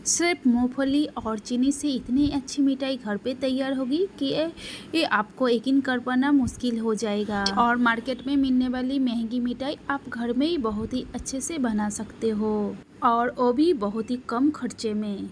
सिर्फ मूंगफली और चीनी से इतनी अच्छी मिठाई घर पे तैयार होगी कि ये आपको यकीन कर पाना मुश्किल हो जाएगा। और मार्केट में मिलने वाली महंगी मिठाई आप घर में ही बहुत ही अच्छे से बना सकते हो, और वो भी बहुत ही कम खर्चे में।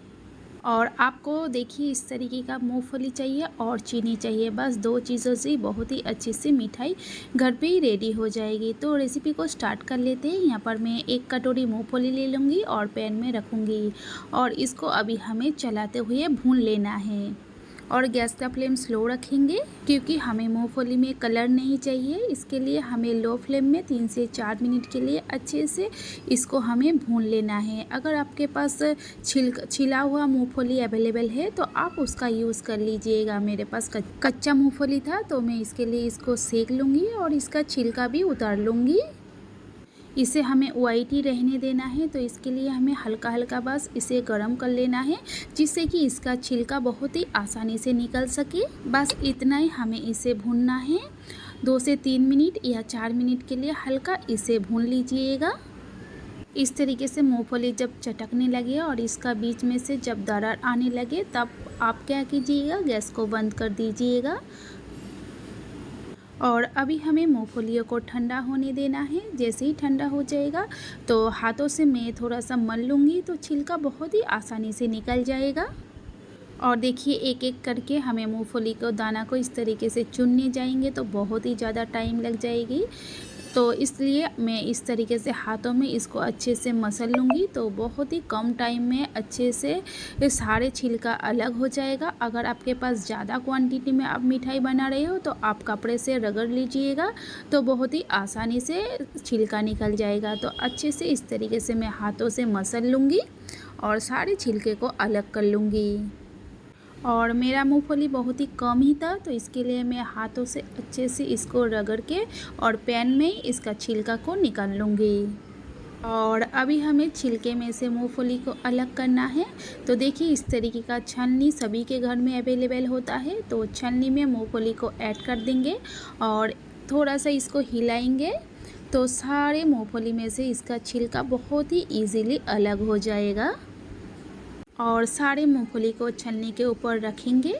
और आपको देखिए इस तरीके का मूंगफली चाहिए और चीनी चाहिए, बस दो चीज़ों से बहुत ही अच्छी सी मिठाई घर पे ही रेडी हो जाएगी। तो रेसिपी को स्टार्ट कर लेते हैं। यहाँ पर मैं एक कटोरी मूंगफली ले लूँगी और पैन में रखूँगी, और इसको अभी हमें चलाते हुए भून लेना है। और गैस का फ्लेम स्लो रखेंगे, क्योंकि हमें मूंगफली में कलर नहीं चाहिए। इसके लिए हमें लो फ्लेम में 3 से 4 मिनट के लिए अच्छे से इसको हमें भून लेना है। अगर आपके पास छिला हुआ मूंगफली अवेलेबल है तो आप उसका यूज़ कर लीजिएगा। मेरे पास कच्चा मूंगफली था तो मैं इसके लिए इसको सेक लूँगी और इसका छिलका भी उतार लूँगी। इसे हमें वाइट ही रहने देना है, तो इसके लिए हमें हल्का हल्का बस इसे गर्म कर लेना है, जिससे कि इसका छिलका बहुत ही आसानी से निकल सके। बस इतना ही हमें इसे भूनना है। 2 से 3 मिनट या 4 मिनट के लिए हल्का इसे भून लीजिएगा। इस तरीके से मूंगफली जब चटकने लगे और इसका बीच में से जब दरार आने लगे, तब आप क्या कीजिएगा, गैस को बंद कर दीजिएगा। और अभी हमें मूंगफलियों को ठंडा होने देना है। जैसे ही ठंडा हो जाएगा तो हाथों से मैं थोड़ा सा मल लूँगी, तो छिलका बहुत ही आसानी से निकल जाएगा। और देखिए एक एक करके हमें मूंगफली को दाना को इस तरीके से चुनने जाएंगे तो बहुत ही ज़्यादा टाइम लग जाएगी, तो इसलिए मैं इस तरीके से हाथों में इसको अच्छे से मसल लूँगी, तो बहुत ही कम टाइम में अच्छे से सारे छिलका अलग हो जाएगा। अगर आपके पास ज़्यादा क्वांटिटी में आप मिठाई बना रहे हो तो आप कपड़े से रगड़ लीजिएगा, तो बहुत ही आसानी से छिलका निकल जाएगा। तो अच्छे से इस तरीके से मैं हाथों से मसल लूँगी और सारे छिलके को अलग कर लूँगी। और मेरा मूंगफली बहुत ही कम ही था, तो इसके लिए मैं हाथों से अच्छे से इसको रगड़ के और पैन में इसका छिलका को निकाल लूँगी। और अभी हमें छिलके में से मूंगफली को अलग करना है। तो देखिए इस तरीके का छलनी सभी के घर में अवेलेबल होता है, तो छलनी में मूंगफली को ऐड कर देंगे और थोड़ा सा इसको हिलाएंगे, तो सारे मूंगफली में से इसका छिलका बहुत ही ईजीली अलग हो जाएगा। और सारे मूंगफली को छलनी के ऊपर रखेंगे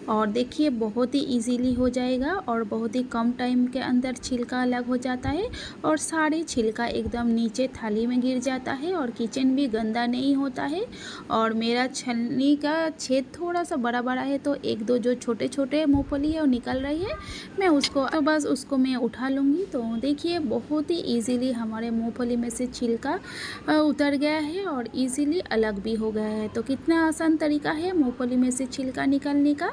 और देखिए बहुत ही इजीली हो जाएगा और बहुत ही कम टाइम के अंदर छिलका अलग हो जाता है और सारे छिलका एकदम नीचे थाली में गिर जाता है और किचन भी गंदा नहीं होता है। और मेरा छलनी का छेद थोड़ा सा बड़ा बड़ा है, तो एक दो जो छोटे छोटे मूंगफली है वो निकल रही है, मैं उसको तो बस उसको मैं उठा लूँगी। तो देखिए बहुत ही ईजीली हमारे मूँगफली में से छिलका उतर गया है और ईजीली अलग भी हो गया है। तो कितना आसान तरीका है मूँगफली में से छिलका निकालने का।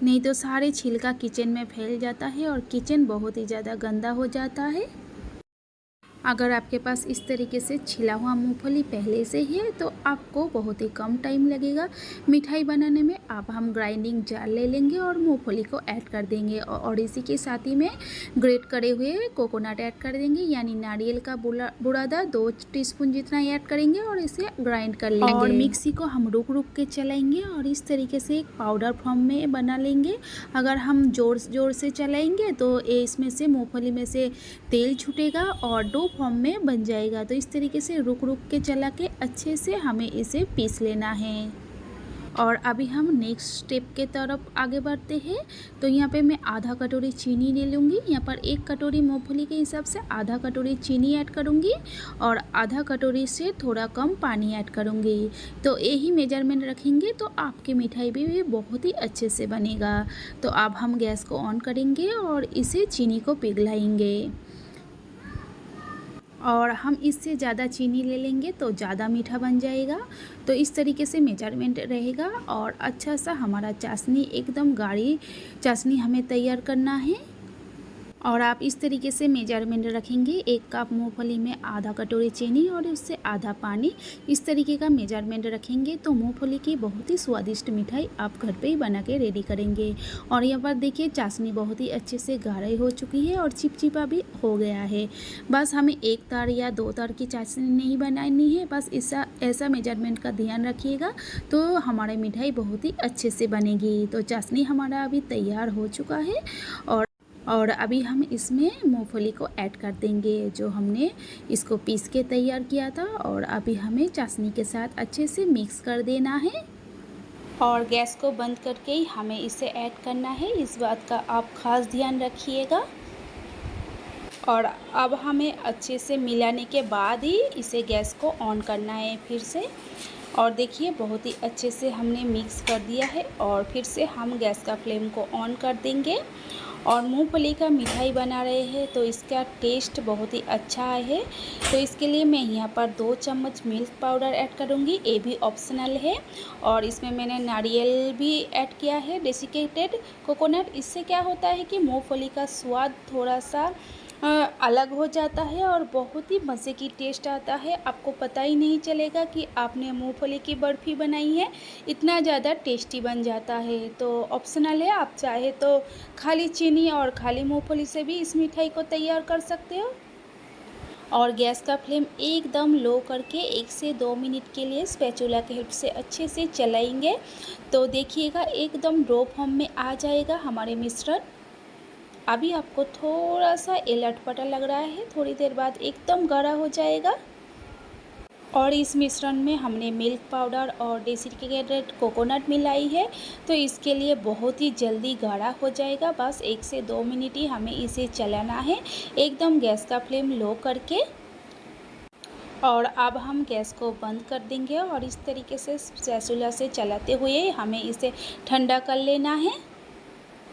नहीं तो सारे छिलका किचन में फैल जाता है और किचन बहुत ही ज़्यादा गंदा हो जाता है। अगर आपके पास इस तरीके से छिला हुआ मूंगफली पहले से ही है तो आपको बहुत ही कम टाइम लगेगा मिठाई बनाने में। अब हम ग्राइंडिंग जार ले लेंगे और मूंगफली को ऐड कर देंगे और इसी के साथ ही में ग्रेट करे हुए कोकोनट ऐड कर देंगे, यानी नारियल का बुरादा 2 टीस्पून जितना ऐड करेंगे और इसे ग्राइंड कर लेंगे। और मिक्सी को हम रुक रुक के चलाएंगे और इस तरीके से एक पाउडर फॉर्म में बना लेंगे। अगर हम जोर से चलाएंगे तो इसमें से मूँगफली में से तेल छूटेगा और डो फॉर्म में बन जाएगा। तो इस तरीके से रुक रुक के चला के अच्छे से हमें इसे पीस लेना है। और अभी हम नेक्स्ट स्टेप के तरफ आगे बढ़ते हैं। तो यहाँ पे मैं आधा कटोरी चीनी ले लूँगी। यहाँ पर 1 कटोरी मूंगफली के हिसाब से आधा कटोरी चीनी ऐड करूँगी और आधा कटोरी से थोड़ा कम पानी ऐड करूँगी। तो यही मेजरमेंट रखेंगे तो आपकी मिठाई भी बहुत ही अच्छे से बनेगा। तो अब हम गैस को ऑन करेंगे और इसे चीनी को पिघलाएंगे। और हम इससे ज़्यादा चीनी ले लेंगे तो ज़्यादा मीठा बन जाएगा। तो इस तरीके से मेजरमेंट रहेगा और अच्छा सा हमारा चाशनी एकदम गाढ़ी चाशनी हमें तैयार करना है। और आप इस तरीके से मेजरमेंट रखेंगे, 1 कप मूंगफली में आधा कटोरी चीनी और उससे आधा पानी, इस तरीके का मेजरमेंट रखेंगे तो मूंगफली की बहुत ही स्वादिष्ट मिठाई आप घर पे ही बना के रेडी करेंगे। और यहाँ पर देखिए चाशनी बहुत ही अच्छे से गाढ़ी हो चुकी है और चिपचिपा भी हो गया है। बस हमें 1 तार या 2 तार की चाशनी नहीं बनानी है, बस ऐसा मेजरमेंट का ध्यान रखिएगा तो हमारी मिठाई बहुत ही अच्छे से बनेगी। तो चाशनी हमारा अभी तैयार हो चुका है और और अभी हम इसमें मूंगफली को ऐड कर देंगे जो हमने इसको पीस के तैयार किया था। और अभी हमें चाशनी के साथ अच्छे से मिक्स कर देना है और गैस को बंद करके ही हमें इसे ऐड करना है, इस बात का आप ख़ास ध्यान रखिएगा। और अब हमें अच्छे से मिलाने के बाद ही इसे गैस को ऑन करना है फिर से। और देखिए बहुत ही अच्छे से हमने मिक्स कर दिया है और फिर से हम गैस का फ्लेम को ऑन कर देंगे। और मूंगफली का मिठाई बना रहे हैं तो इसका टेस्ट बहुत ही अच्छा है। तो इसके लिए मैं यहाँ पर 2 चम्मच मिल्क पाउडर ऐड करूँगी, ये भी ऑप्शनल है। और इसमें मैंने नारियल भी ऐड किया है, डेसिकेटेड कोकोनट। इससे क्या होता है कि मूंगफली का स्वाद थोड़ा सा अलग हो जाता है और बहुत ही मज़े की टेस्ट आता है। आपको पता ही नहीं चलेगा कि आपने मूंगफली की बर्फ़ी बनाई है, इतना ज़्यादा टेस्टी बन जाता है। तो ऑप्शनल है, आप चाहे तो खाली चीनी और खाली मूंगफली से भी इस मिठाई को तैयार कर सकते हो। और गैस का फ्लेम एकदम लो करके 1 से 2 मिनट के लिए स्पैचुला की हेल्प से अच्छे से चलाएंगे। तो देखिएगा एकदम ड्रो फॉर्म में आ जाएगा हमारे मिश्रण। अभी आपको थोड़ा सा ये लटपटा लग रहा है, थोड़ी देर बाद एकदम गाढ़ा हो जाएगा। और इस मिश्रण में हमने मिल्क पाउडर और डेसिकेटेड कोकोनट मिलाई है, तो इसके लिए बहुत ही जल्दी गाढ़ा हो जाएगा। बस 1 से 2 मिनट ही हमें इसे चलाना है, एकदम गैस का फ्लेम लो करके। और अब हम गैस को बंद कर देंगे और इस तरीके से स्पैचुला से चलाते हुए हमें इसे ठंडा कर लेना है।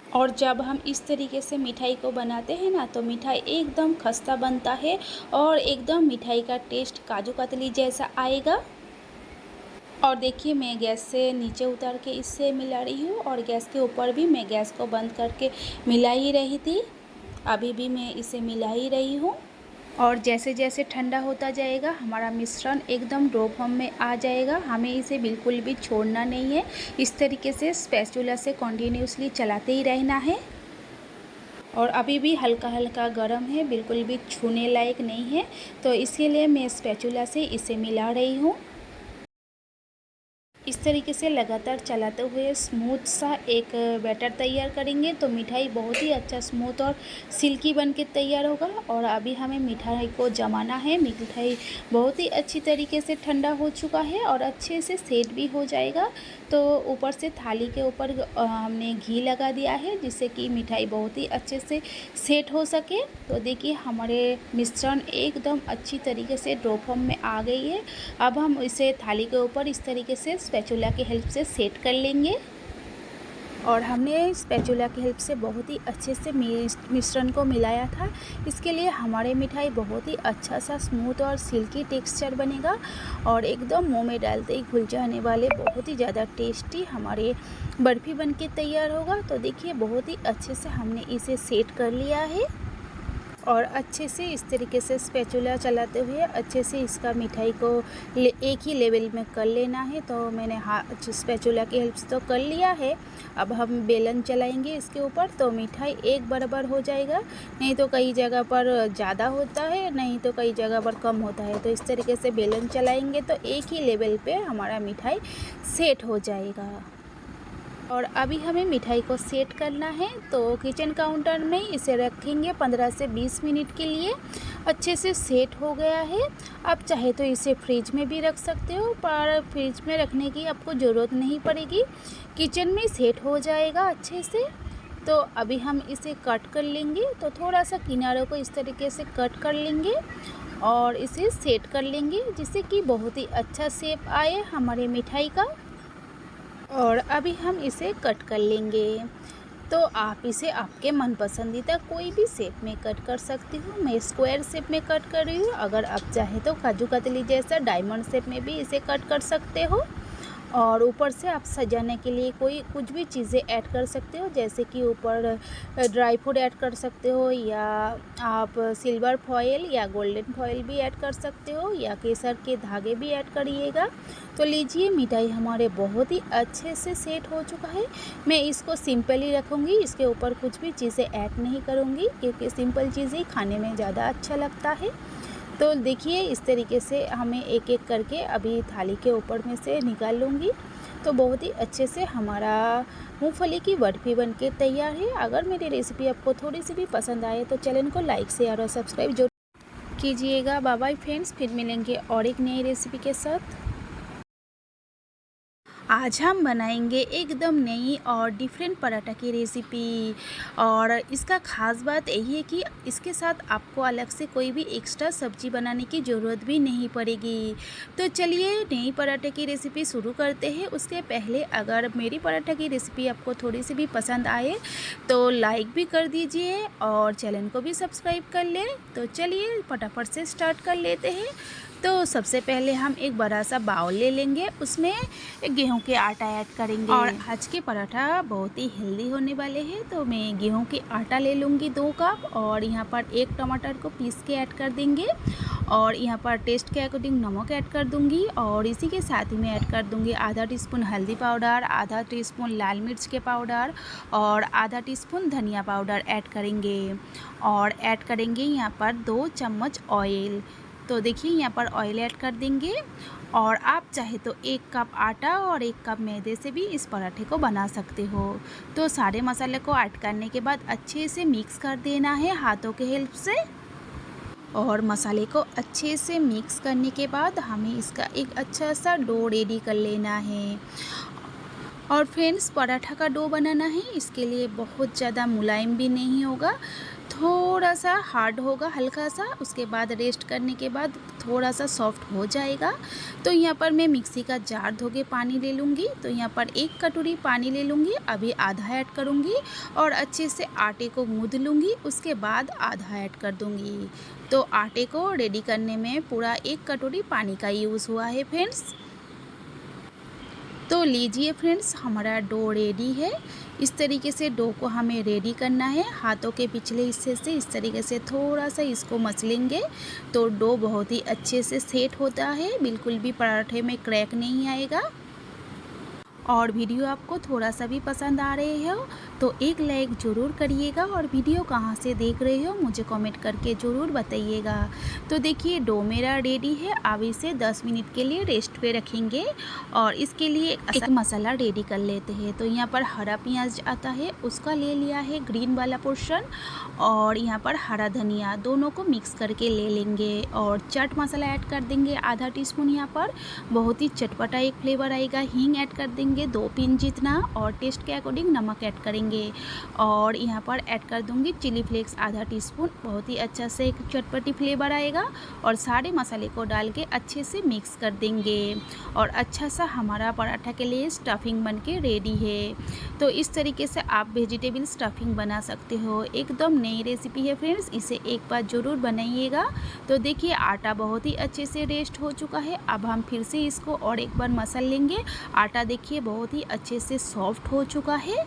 और जब हम इस तरीके से मिठाई को बनाते हैं ना, तो मिठाई एकदम खस्ता बनता है और एकदम मिठाई का टेस्ट काजू कतली जैसा आएगा। और देखिए मैं गैस से नीचे उतार के इससे मिला रही हूँ और गैस के ऊपर भी मैं गैस को बंद करके मिला ही रही थी, अभी भी मैं इसे मिला ही रही हूँ। और जैसे जैसे ठंडा होता जाएगा हमारा मिश्रण एकदम डो फॉर्म में आ जाएगा, हमें इसे बिल्कुल भी छोड़ना नहीं है। इस तरीके से स्पैचुला से कंटिन्यूसली चलाते ही रहना है। और अभी भी हल्का हल्का गर्म है, बिल्कुल भी छूने लायक नहीं है, तो इसीलिए मैं स्पैचुला से इसे मिला रही हूँ। इस तरीके से लगातार चलाते हुए स्मूथ सा एक बैटर तैयार करेंगे तो मिठाई बहुत ही अच्छा स्मूथ और सिल्की बन के तैयार होगा। और अभी हमें मिठाई को जमाना है। मिठाई बहुत ही अच्छी तरीके से ठंडा हो चुका है और अच्छे से सेट भी हो जाएगा। तो ऊपर से थाली के ऊपर हमने घी लगा दिया है जिससे कि मिठाई बहुत ही अच्छे से सेट हो सके। तो देखिए हमारे मिश्रण एकदम अच्छी तरीके से डो फॉर्म में आ गई है। अब हम इसे थाली के ऊपर इस तरीके से स्पैचुला की हेल्प से सेट कर लेंगे। और हमने स्पैचुला की हेल्प से बहुत ही अच्छे से मिश्रण को मिलाया था, इसके लिए हमारे मिठाई बहुत ही अच्छा सा स्मूथ और सिल्की टेक्सचर बनेगा और एकदम मुंह में डालते ही घुल जाने वाले बहुत ही ज़्यादा टेस्टी हमारे बर्फ़ी बनके तैयार होगा। तो देखिए बहुत ही अच्छे से हमने इसे सेट कर लिया है और अच्छे से इस तरीके से स्पैचुला चलाते हुए अच्छे से इसका मिठाई को एक ही लेवल में कर लेना है। तो मैंने हाथ स्पैचुला की हेल्प से तो कर लिया है। अब हम बेलन चलाएंगे इसके ऊपर तो मिठाई एक बराबर हो जाएगा, नहीं तो कई जगह पर ज़्यादा होता है, नहीं तो कई जगह पर कम होता है। तो इस तरीके से बेलन चलाएंगे तो एक ही लेवल पे हमारा मिठाई सेट हो जाएगा। और अभी हमें मिठाई को सेट करना है तो किचन काउंटर में इसे रखेंगे 15 से 20 मिनट के लिए। अच्छे से सेट हो गया है। आप चाहे तो इसे फ्रिज में भी रख सकते हो, पर फ्रिज में रखने की आपको ज़रूरत नहीं पड़ेगी, किचन में सेट हो जाएगा अच्छे से। तो अभी हम इसे कट कर लेंगे, तो थोड़ा सा किनारों को इस तरीके से कट कर लेंगे और इसे सेट कर लेंगे जिससे कि बहुत ही अच्छा शेप आए हमारे मिठाई का। और अभी हम इसे कट कर लेंगे। तो आप इसे आपके मन पसंदीदा कोई भी शेप में कट कर सकती हो। मैं स्क्वायर शेप में कट कर रही हूँ, अगर आप चाहे तो काजू कतली जैसा डायमंड शेप में भी इसे कट कर सकते हो। और ऊपर से आप सजाने के लिए कोई कुछ भी चीज़ें ऐड कर सकते हो, जैसे कि ऊपर ड्राई फ्रूट ऐड कर सकते हो, या आप सिल्वर फॉयल या गोल्डन फॉयल भी ऐड कर सकते हो, या केसर के धागे भी ऐड करिएगा। तो लीजिए मिठाई हमारे बहुत ही अच्छे से सेट हो चुका है। मैं इसको सिंपल ही रखूँगी, इसके ऊपर कुछ भी चीज़ें ऐड नहीं करूँगी क्योंकि सिंपल चीज़ें खाने में ज़्यादा अच्छा लगता है। तो देखिए इस तरीके से हमें एक एक करके अभी थाली के ऊपर में से निकाल लूँगी। तो बहुत ही अच्छे से हमारा मूंगफली की बर्फ़ी बनके तैयार है। अगर मेरी रेसिपी आपको थोड़ी सी भी पसंद आए तो चैनल को लाइक शेयर और सब्सक्राइब जरूर कीजिएगा। बाय बाय फ्रेंड्स, फिर मिलेंगे और एक नई रेसिपी के साथ। आज हम बनाएंगे एकदम नई और डिफरेंट पराठा की रेसिपी। और इसका ख़ास बात यही है कि इसके साथ आपको अलग से कोई भी एक्स्ट्रा सब्जी बनाने की ज़रूरत भी नहीं पड़ेगी। तो चलिए नई पराठे की रेसिपी शुरू करते हैं। उसके पहले अगर मेरी पराठा की रेसिपी आपको थोड़ी सी भी पसंद आए तो लाइक भी कर दीजिए और चैनल को भी सब्सक्राइब कर लें। तो चलिए फटाफट से स्टार्ट कर लेते हैं। तो सबसे पहले हम एक बड़ा सा बाउल ले लेंगे, उसमें गेहूं के आटा ऐड करेंगे। और आज के पराठा बहुत ही हेल्दी होने वाले हैं, तो मैं गेहूं के आटा ले लूँगी 2 कप। और यहाँ पर एक टमाटर को पीस के ऐड कर देंगे। और यहाँ पर टेस्ट के अकॉर्डिंग नमक ऐड कर दूँगी। और इसी के साथ ही मैं ऐड कर दूँगी आधा टीस्पून हल्दी पाउडर, आधा टीस्पून लाल मिर्च के पाउडर और आधा टीस्पून धनिया पाउडर ऐड करेंगे। और ऐड करेंगे यहाँ पर 2 चम्मच ऑयल। तो देखिए यहाँ पर ऑयल ऐड कर देंगे। और आप चाहे तो 1 कप आटा और 1 कप मैदे से भी इस पराठे को बना सकते हो। तो सारे मसाले को ऐड करने के बाद अच्छे से मिक्स कर देना है हाथों के हेल्प से। और मसाले को अच्छे से मिक्स करने के बाद हमें इसका एक अच्छा सा डो रेडी कर लेना है। और फ्रेंड्स, पराठा का डो बनाना है, इसके लिए बहुत ज़्यादा मुलायम भी नहीं होगा, थोड़ा सा हार्ड होगा हल्का सा। उसके बाद रेस्ट करने के बाद थोड़ा सा सॉफ्ट हो जाएगा। तो यहाँ पर मैं मिक्सी का जार धो के पानी ले लूँगी। तो यहाँ पर 1 कटोरी पानी ले लूँगी, अभी आधा ऐड करूँगी और अच्छे से आटे को गूँध लूँगी। उसके बाद आधा ऐड कर दूँगी। तो आटे को रेडी करने में पूरा 1 कटोरी पानी का यूज़ हुआ है फ्रेंड्स। तो लीजिए फ्रेंड्स, हमारा डो रेडी है। इस तरीके से डो को हमें रेडी करना है। हाथों के पिछले हिस्से से इस तरीके से थोड़ा सा इसको मसलेंगे तो डो बहुत ही अच्छे से सेट होता है, बिल्कुल भी पराठे में क्रैक नहीं आएगा। और वीडियो आपको थोड़ा सा भी पसंद आ रहे हो तो एक लाइक ज़रूर करिएगा। और वीडियो कहाँ से देख रहे हो मुझे कमेंट करके ज़रूर बताइएगा। तो देखिए डो मेरा रेडी है। अब इसे 10 मिनट के लिए रेस्ट पे रखेंगे। और इसके लिए एक मसाला रेडी कर लेते हैं। तो यहाँ पर हरा प्याज आता है, उसका ले लिया है ग्रीन वाला पोर्शन। और यहाँ पर हरा धनिया, दोनों को मिक्स करके ले लेंगे। और चाट मसाला ऐड कर देंगे आधा टीस्पून, यहाँ पर बहुत ही चटपटा एक फ्लेवर आएगा। हींग ऐड कर देंगे 2 पिंच जितना। और टेस्ट के अकॉर्डिंग नमक ऐड करेंगे। और यहाँ पर ऐड कर दूंगी चिली फ्लेक्स आधा टीस्पून, बहुत ही अच्छा से एक चटपटी फ्लेवर आएगा। और सारे मसाले को डाल के अच्छे से मिक्स कर देंगे। और अच्छा सा हमारा पराठा के लिए स्टफिंग बनके रेडी है। तो इस तरीके से आप वेजिटेबल स्टफिंग बना सकते हो। एकदम नई रेसिपी है फ्रेंड्स, इसे एक बार ज़रूर बनाइएगा। तो देखिए आटा बहुत ही अच्छे से रेस्ट हो चुका है। अब हम फिर से इसको और एक बार मसल लेंगे। आटा देखिए बहुत ही अच्छे से सॉफ्ट हो चुका है।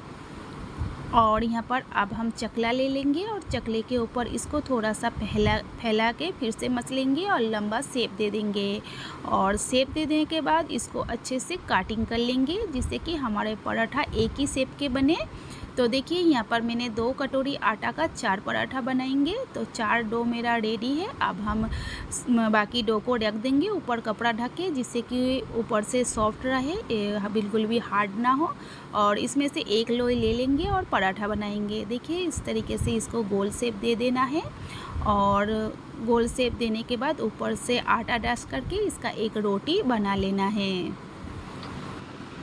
और यहाँ पर अब हम चकला ले लेंगे और चकले के ऊपर इसको थोड़ा सा फैला के फिर से मसलेंगे और लंबा शेप दे देंगे। और शेप दे देने के बाद इसको अच्छे से काटिंग कर लेंगे, जिससे कि हमारे पराठा एक ही शेप के बने। तो देखिए यहाँ पर मैंने 2 कटोरी आटा का 4 पराठा बनाएंगे। तो 4 डो मेरा रेडी है। अब हम बाकी डो को रख देंगे ऊपर कपड़ा ढक के, जिससे कि ऊपर से सॉफ्ट रहे, बिल्कुल भी हार्ड ना हो। और इसमें से एक लोई ले लेंगे और पराठा बनाएंगे। देखिए इस तरीके से इसको गोल शेप दे देना है। और गोल शेप देने के बाद ऊपर से आटा डस्ट करके इसका एक रोटी बना लेना है।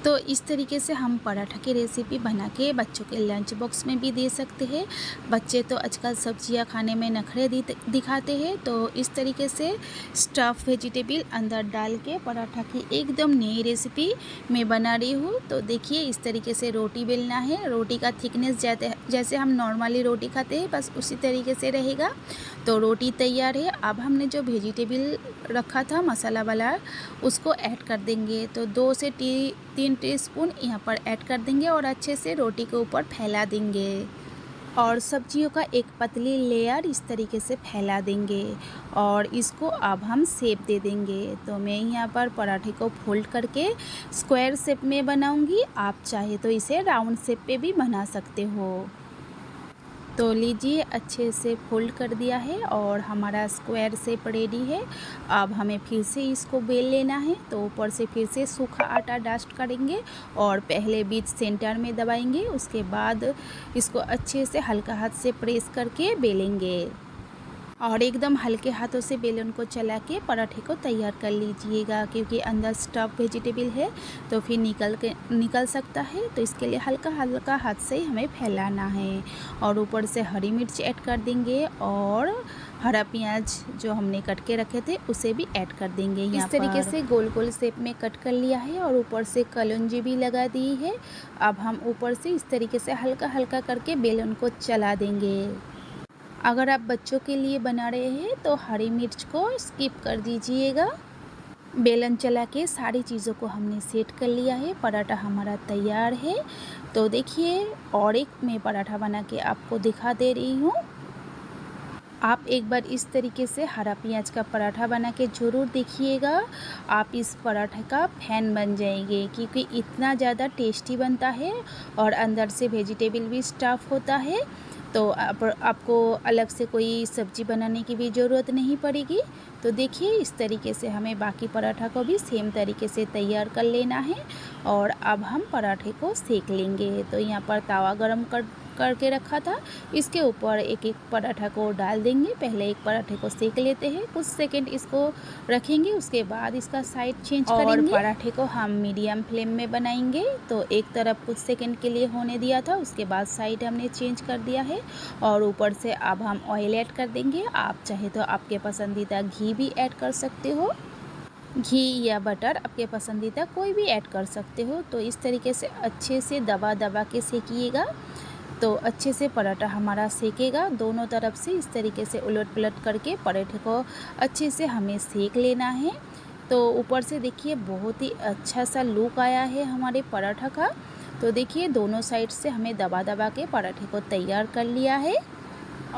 तो इस तरीके से हम पराठा की रेसिपी बना के बच्चों के लंच बॉक्स में भी दे सकते हैं। बच्चे तो आजकल सब्जियां खाने में नखरे दिखाते हैं। तो इस तरीके से स्टफ़ वेजिटेबल अंदर डाल के पराठा की एकदम नई रेसिपी मैं बना रही हूँ। तो देखिए इस तरीके से रोटी बेलना है। रोटी का थिकनेस जैसे हम नॉर्मली रोटी खाते हैं बस उसी तरीके से रहेगा। तो रोटी तैयार है। अब हमने जो वेजिटेबल रखा था मसाला वाला उसको ऐड कर देंगे। तो 2 से 3 टीस्पून यहाँ पर ऐड कर देंगे और अच्छे से रोटी के ऊपर फैला देंगे। और सब्जियों का एक पतली लेयर इस तरीके से फैला देंगे। और इसको अब हम शेप दे देंगे। तो मैं यहाँ पर पराठे को फोल्ड करके स्क्वायर शेप में बनाऊंगी। आप चाहे तो इसे राउंड शेप पे भी बना सकते हो। तो लीजिए अच्छे से फोल्ड कर दिया है और हमारा स्क्वायर शेप रेडी है। अब हमें फिर से इसको बेल लेना है। तो ऊपर से फिर से सूखा आटा डस्ट करेंगे और पहले बीच सेंटर में दबाएंगे, उसके बाद इसको अच्छे से हल्का हाथ से प्रेस करके बेलेंगे और एकदम हल्के हाथों से बेलन को चला के पराठे को तैयार कर लीजिएगा, क्योंकि अंदर स्टफ वेजिटेबल है तो फिर निकल सकता है। तो इसके लिए हल्का हल्का हाथ से हमें फैलाना है और ऊपर से हरी मिर्च ऐड कर देंगे और हरा प्याज जो हमने कट के रखे थे उसे भी ऐड कर देंगे। इस तरीके से गोल गोल शेप में कट कर लिया है और ऊपर से कलौंजी भी लगा दी है। अब हम ऊपर से इस तरीके से हल्का हल्का करके बेलन को चला देंगे। अगर आप बच्चों के लिए बना रहे हैं तो हरी मिर्च को स्किप कर दीजिएगा। बेलन चला के सारी चीज़ों को हमने सेट कर लिया है। पराठा हमारा तैयार है। तो देखिए और एक मैं पराठा बना के आपको दिखा दे रही हूँ। आप एक बार इस तरीके से हरा प्याज का पराठा बना के ज़रूर देखिएगा। आप इस पराठे का फैन बन जाएंगे, क्योंकि इतना ज़्यादा टेस्टी बनता है और अंदर से वेजिटेबल भी स्टफ़ होता है। तो आपको अलग से कोई सब्ज़ी बनाने की भी ज़रूरत नहीं पड़ेगी। तो देखिए इस तरीके से हमें बाकी पराठा को भी सेम तरीके से तैयार कर लेना है और अब हम पराठे को सेक लेंगे। तो यहाँ पर तवा गरम करके रखा था, इसके ऊपर एक एक पराठा को डाल देंगे। पहले एक पराठे को सेक लेते हैं, कुछ सेकंड इसको रखेंगे, उसके बाद इसका साइड चेंज करेंगे और पराठे को हम मीडियम फ्लेम में बनाएंगे। तो एक तरफ कुछ सेकंड के लिए होने दिया था, उसके बाद साइड हमने चेंज कर दिया है और ऊपर से अब हम ऑयल ऐड कर देंगे। आप चाहे तो आपके पसंदीदा घी भी ऐड कर सकते हो, घी या बटर आपके पसंदीदा कोई भी ऐड कर सकते हो। तो इस तरीके से अच्छे से दबा दबा के सेकिएगा, तो अच्छे से पराठा हमारा सेकेगा। दोनों तरफ से इस तरीके से उलट पलट करके पराठे को अच्छे से हमें सेक लेना है। तो ऊपर से देखिए बहुत ही अच्छा सा लुक आया है हमारे पराठा का। तो देखिए दोनों साइड से हमें दबा दबा के पराठे को तैयार कर लिया है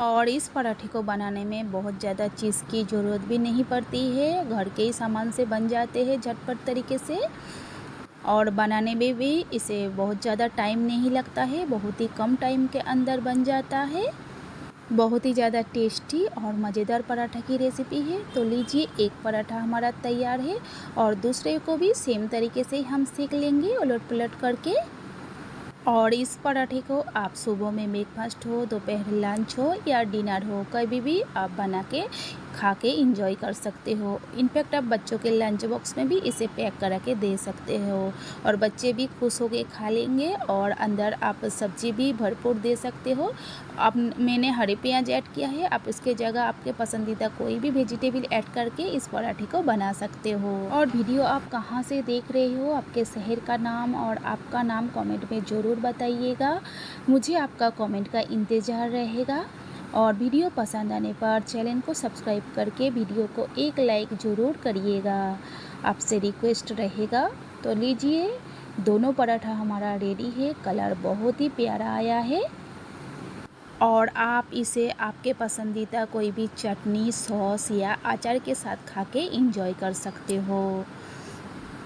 और इस पराठे को बनाने में बहुत ज़्यादा चीज़ की ज़रूरत भी नहीं पड़ती है, घर के ही सामान से बन जाते हैं झटपट तरीके से और बनाने में भी इसे बहुत ज़्यादा टाइम नहीं लगता है, बहुत ही कम टाइम के अंदर बन जाता है। बहुत ही ज़्यादा टेस्टी और मज़ेदार पराठा की रेसिपी है। तो लीजिए एक पराठा हमारा तैयार है और दूसरे को भी सेम तरीके से हम सेक लेंगे उलट पलट करके। और इस पराठे को आप सुबह में ब्रेकफास्ट हो, दोपहर लंच हो या डिनर हो, कभी भी आप बना के खा के इंजॉय कर सकते हो। इनफैक्ट आप बच्चों के लंच बॉक्स में भी इसे पैक करा के दे सकते हो और बच्चे भी खुश हो के खा लेंगे और अंदर आप सब्ज़ी भी भरपूर दे सकते हो। अब मैंने हरे प्याज ऐड किया है, आप इसके जगह आपके पसंदीदा कोई भी वेजिटेबल ऐड करके इस पराठे को बना सकते हो। और वीडियो आप कहाँ से देख रहे हो, आपके शहर का नाम और आपका नाम कमेंट में ज़रूर बताइएगा, मुझे आपका कमेंट का इंतज़ार रहेगा। और वीडियो पसंद आने पर चैनल को सब्सक्राइब करके वीडियो को एक लाइक ज़रूर करिएगा, आपसे रिक्वेस्ट रहेगा। तो लीजिए दोनों पराठा हमारा रेडी है, कलर बहुत ही प्यारा आया है और आप इसे आपके पसंदीदा कोई भी चटनी, सॉस या अचार के साथ खा के इंजॉय कर सकते हो।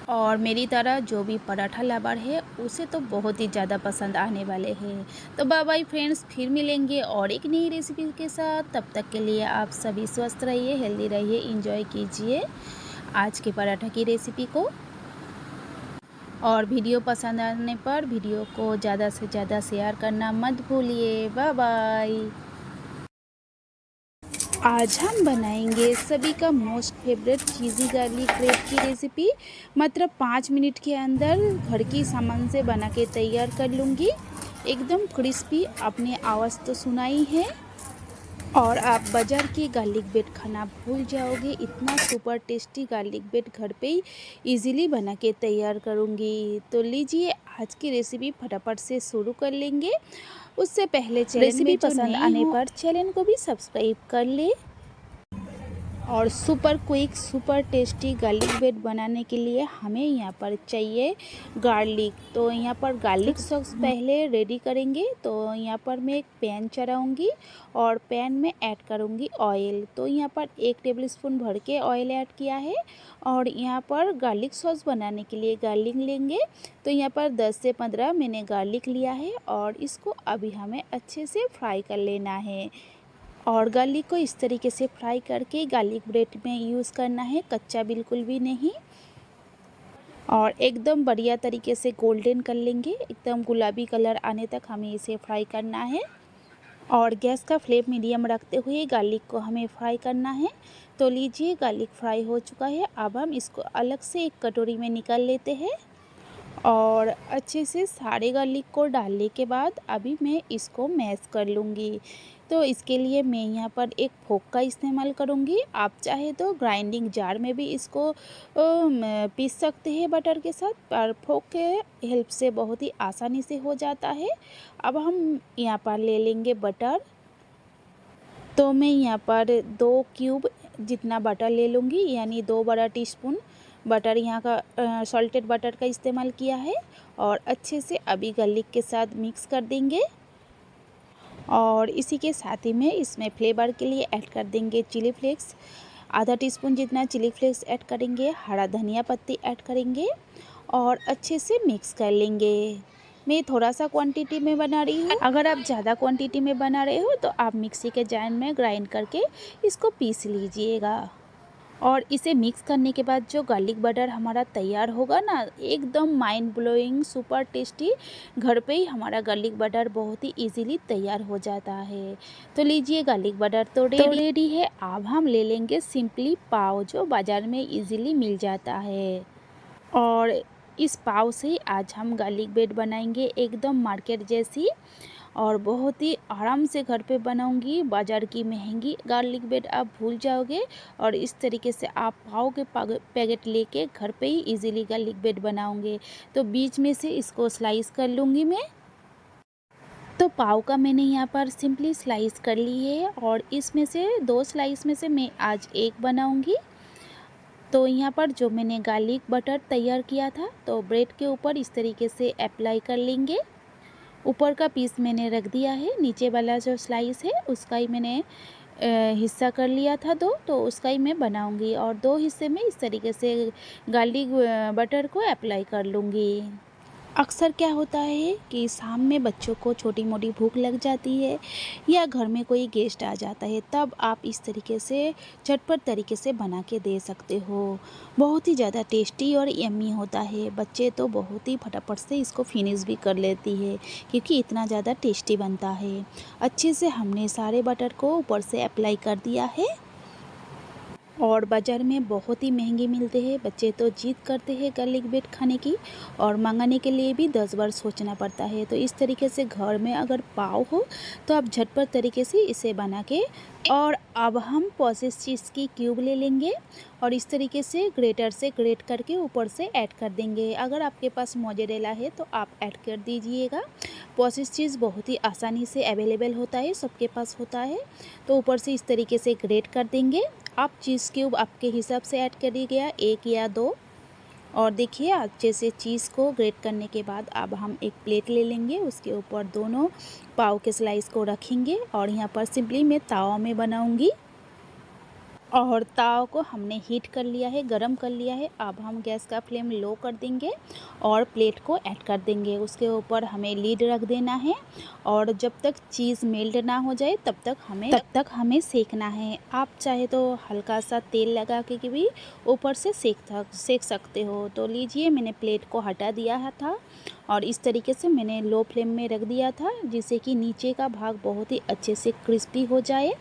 और मेरी तरह जो भी पराठा लवर है उसे तो बहुत ही ज़्यादा पसंद आने वाले हैं। तो बाय बाय फ्रेंड्स, फिर मिलेंगे और एक नई रेसिपी के साथ। तब तक के लिए आप सभी स्वस्थ रहिए, हेल्दी रहिए, एंजॉय कीजिए आज के पराठा की रेसिपी को। और वीडियो पसंद आने पर वीडियो को ज़्यादा से ज़्यादा शेयर करना मत भूलिए। Bye bye. आज हम बनाएंगे सभी का most favourite cheesy garlic bread की रेसिपी। मात्र 5 मिनट के अंदर घर की सामान से बना के तैयार कर लूँगी। एकदम क्रिस्पी, आपने आवाज़ तो सुनाई है और आप बाज़ार की गार्लिक ब्रेड खाना भूल जाओगे। इतना सुपर टेस्टी गार्लिक ब्रेड घर पे ही इजीली बना के तैयार करूँगी। तो लीजिए आज की रेसिपी फटाफट से शुरू कर लेंगे। उससे पहले चैनल में पसंद आने पर चैनल को भी सब्सक्राइब कर ले। और super quick super tasty garlic bread बनाने के लिए हमें यहाँ पर चाहिए गार्लिक। तो यहाँ पर गार्लिक सॉस पहले रेडी करेंगे। तो यहाँ पर मैं एक पैन चढ़ाऊँगी और पैन में ऐड करूँगी ऑयल। तो यहाँ पर 1 टेबलस्पून भर के ऑयल ऐड किया है। और यहाँ पर गार्लिक सॉस बनाने के लिए गार्लिक लेंगे। तो यहाँ पर 10 से 15 मैंने गार्लिक लिया है और इसको अभी हमें अच्छे से फ्राई कर लेना है। और गार्लिक को इस तरीके से फ्राई करके गार्लिक ब्रेड में यूज़ करना है, कच्चा बिल्कुल भी नहीं। और एकदम बढ़िया तरीके से गोल्डन कर लेंगे, एकदम गुलाबी कलर आने तक हमें इसे फ्राई करना है। और गैस का फ्लेम मीडियम रखते हुए गार्लिक को हमें फ्राई करना है। तो लीजिए गार्लिक फ्राई हो चुका है। अब हम इसको अलग से एक कटोरी में निकाल लेते हैं। और अच्छे से सारे गार्लिक को डालने के बाद अभी मैं इसको मैश कर लूँगी। तो इसके लिए मैं यहाँ पर एक फोक का इस्तेमाल करूँगी। आप चाहे तो ग्राइंडिंग जार में भी इसको पीस सकते हैं बटर के साथ, पर फोक के हेल्प से बहुत ही आसानी से हो जाता है। अब हम यहाँ पर ले लेंगे बटर। तो मैं यहाँ पर 2 क्यूब जितना बटर ले लूँगी, यानी 2 बड़ा टीस्पून बटर यहाँ का सॉल्टेड बटर का इस्तेमाल किया है। और अच्छे से अभी गार्लिक के साथ मिक्स कर देंगे। और इसी के साथ ही में इसमें फ्लेवर के लिए ऐड कर देंगे चिली फ्लेक्स, आधा टीस्पून जितना चिली फ्लेक्स ऐड करेंगे, हरा धनिया पत्ती ऐड करेंगे और अच्छे से मिक्स कर लेंगे। मैं थोड़ा सा क्वांटिटी में बना रही हूँ, अगर आप ज़्यादा क्वांटिटी में बना रहे हो तो आप मिक्सी के जार में ग्राइंड करके इसको पीस लीजिएगा। और इसे मिक्स करने के बाद जो गार्लिक बटर हमारा तैयार होगा ना, एकदम माइंड ब्लोइंग सुपर टेस्टी, घर पे ही हमारा गार्लिक बटर बहुत ही इजीली तैयार हो जाता है। तो लीजिए गार्लिक बटर तो रेडी है। अब हम ले लेंगे सिंपली पाव, जो बाज़ार में इजीली मिल जाता है। और इस पाव से ही आज हम गार्लिक ब्रेड बनाएंगे, एकदम मार्केट जैसी, और बहुत ही आराम से घर पे बनाऊंगी। बाज़ार की महंगी गार्लिक ब्रेड आप भूल जाओगे। और इस तरीके से आप पाव के पैकेट लेके घर पे ही इजीली गार्लिक ब्रेड बनाओगे। तो बीच में से इसको स्लाइस कर लूँगी मैं। तो पाव का मैंने यहाँ पर सिंपली स्लाइस कर ली है और इसमें से 2 स्लाइस में से मैं आज एक बनाऊँगी। तो यहाँ पर जो मैंने गार्लिक बटर तैयार किया था, तो ब्रेड के ऊपर इस तरीके से अप्लाई कर लेंगे। ऊपर का पीस मैंने रख दिया है, नीचे वाला जो स्लाइस है उसका ही मैंने हिस्सा कर लिया था 2, तो उसका ही मैं बनाऊंगी। और 2 हिस्से में इस तरीके से गार्लिक बटर को अप्लाई कर लूँगी। अक्सर क्या होता है कि शाम में बच्चों को छोटी मोटी भूख लग जाती है या घर में कोई गेस्ट आ जाता है, तब आप इस तरीके से झटपट तरीके से बना के दे सकते हो। बहुत ही ज़्यादा टेस्टी और यम्मी होता है। बच्चे तो बहुत ही फटाफट से इसको फिनिश भी कर लेती है, क्योंकि इतना ज़्यादा टेस्टी बनता है। अच्छे से हमने सारे बटर को ऊपर से अप्लाई कर दिया है। और बाज़ार में बहुत ही महंगे मिलते हैं। बच्चे तो जिद करते हैं गार्लिक ब्रेड खाने की, और मंगाने के लिए भी 10 बार सोचना पड़ता है। तो इस तरीके से घर में अगर पाव हो तो आप झटपट तरीके से इसे बना के। और अब हम प्रोसेस चीज़ की क्यूब ले लेंगे और इस तरीके से ग्रेटर से ग्रेट करके ऊपर से ऐड कर देंगे। अगर आपके पास मोज़रेला है तो आप ऐड कर दीजिएगा। प्रोसेस चीज़ बहुत ही आसानी से अवेलेबल होता है, सबके पास होता है। तो ऊपर से इस तरीके से ग्रेट कर देंगे। आप चीज़ क्यूब आपके हिसाब से ऐड करिएगा, 1 या 2। और देखिए अच्छे से चीज़ को ग्रेट करने के बाद अब हम एक प्लेट ले लेंगे, उसके ऊपर दोनों पाव के स्लाइस को रखेंगे। और यहाँ पर सिंपली मैं तावा में बनाऊंगी। और ताव को हमने हीट कर लिया है, गरम कर लिया है। अब हम गैस का फ्लेम लो कर देंगे और प्लेट को ऐड कर देंगे। उसके ऊपर हमें लीड रख देना है और जब तक चीज़ मेल्ट ना हो जाए तब तक हमें सेकना है। आप चाहे तो हल्का सा तेल लगा के भी ऊपर से सेक सकते हो। तो लीजिए मैंने प्लेट को हटा दिया था और इस तरीके से मैंने लो फ्लेम में रख दिया था, जिससे कि नीचे का भाग बहुत ही अच्छे से क्रिस्पी हो जाए।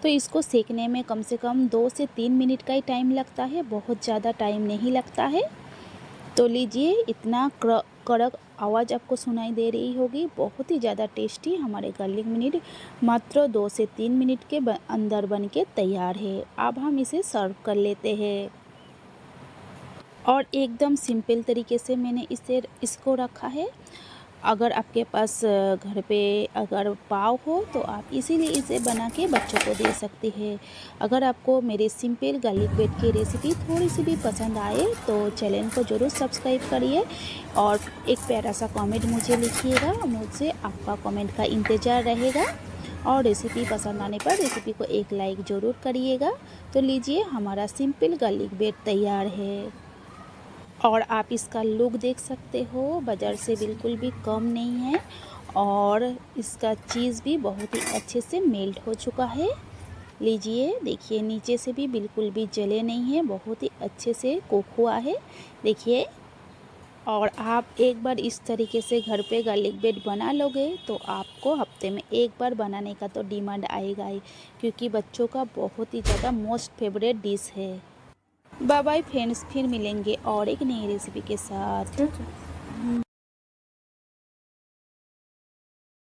तो इसको सेकने में कम से कम 2 से 3 मिनट का ही टाइम लगता है, बहुत ज़्यादा टाइम नहीं लगता है। तो लीजिए इतना कड़क आवाज़ आपको सुनाई दे रही होगी। बहुत ही ज़्यादा टेस्टी हमारे गार्लिक ब्रेड मात्र 2 से 3 मिनट के अंदर बन के तैयार है। अब हम इसे सर्व कर लेते हैं। और एकदम सिंपल तरीके से मैंने इसको रखा है। अगर आपके पास घर पे अगर पाव हो तो आप इसीलिए इसे बना के बच्चों को दे सकते हैं। अगर आपको मेरे सिंपल गार्लिक ब्रेड की रेसिपी थोड़ी सी भी पसंद आए तो चैनल को ज़रूर सब्सक्राइब करिए और एक प्यारा सा कमेंट मुझे लिखिएगा। मुझसे आपका कमेंट का इंतज़ार रहेगा और रेसिपी पसंद आने पर रेसिपी को एक लाइक ज़रूर करिएगा। तो लीजिए, हमारा सिंपल गार्लिक ब्रेड तैयार है और आप इसका लुक देख सकते हो, बाज़ार से बिल्कुल भी कम नहीं है और इसका चीज़ भी बहुत ही अच्छे से मेल्ट हो चुका है। लीजिए, देखिए नीचे से भी बिल्कुल भी जले नहीं है, बहुत ही अच्छे से कुक हुआ है। देखिए, और आप एक बार इस तरीके से घर पे गार्लिक ब्रेड बना लोगे तो आपको हफ्ते में एक बार बनाने का तो डिमांड आएगा ही, क्योंकि बच्चों का बहुत ही ज़्यादा मोस्ट फेवरेट डिश है। बाय बाय फ्रेंड्स, फिर मिलेंगे और एक नई रेसिपी के साथ।